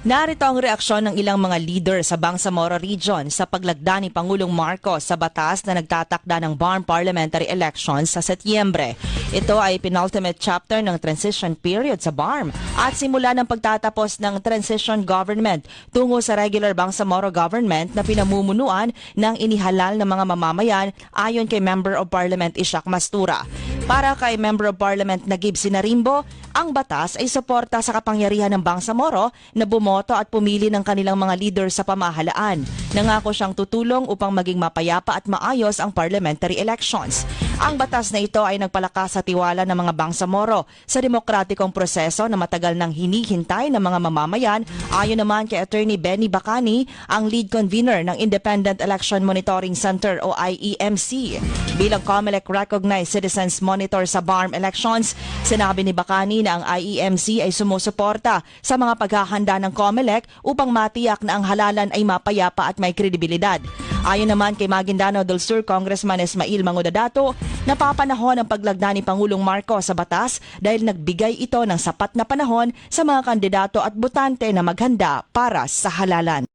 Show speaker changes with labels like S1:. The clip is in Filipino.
S1: Narito ang reaksyon ng ilang mga leader sa Bangsamoro Region sa paglagda ni Pangulong Marcos sa batas na nagtatakda ng BARM parliamentary elections sa Setyembre. Ito ay penultimate chapter ng transition period sa BARM at simula ng pagtatapos ng transition government tungo sa regular Bangsamoro government na pinamumunuan ng inihalal ng mga mamamayan ayon kay Member of Parliament Ishak Mastura. Para kay Member of Parliament Nagib Sinarimbo, ang batas ay suporta sa kapangyarihan ng Bangsamoro na bumoto at pumili ng kanilang mga leader sa pamahalaan. Nangako siyang tutulong upang maging mapayapa at maayos ang parliamentary elections. Ang batas na ito ay nagpalakas sa tiwala ng mga Bangsamoro sa demokratikong proseso na matagal nang hinihintay ng mga mamamayan. Ayon naman kay Attorney Benny Bacani, ang lead convener ng Independent Election Monitoring Center o IEMC. Bilang COMELEC recognized citizens monitor sa BARM elections, sinabi ni Bacani na ang IEMC ay sumusuporta sa mga paghahanda ng COMELEC upang matiyak na ang halalan ay mapayapa at may kredibilidad. Ayon naman kay Maguindanao del Sur Congressman Ismail Mangudadato, napapanahon ang paglagda ni Pangulong Marcos sa batas dahil nagbigay ito ng sapat na panahon sa mga kandidato at botante na maghanda para sa halalan.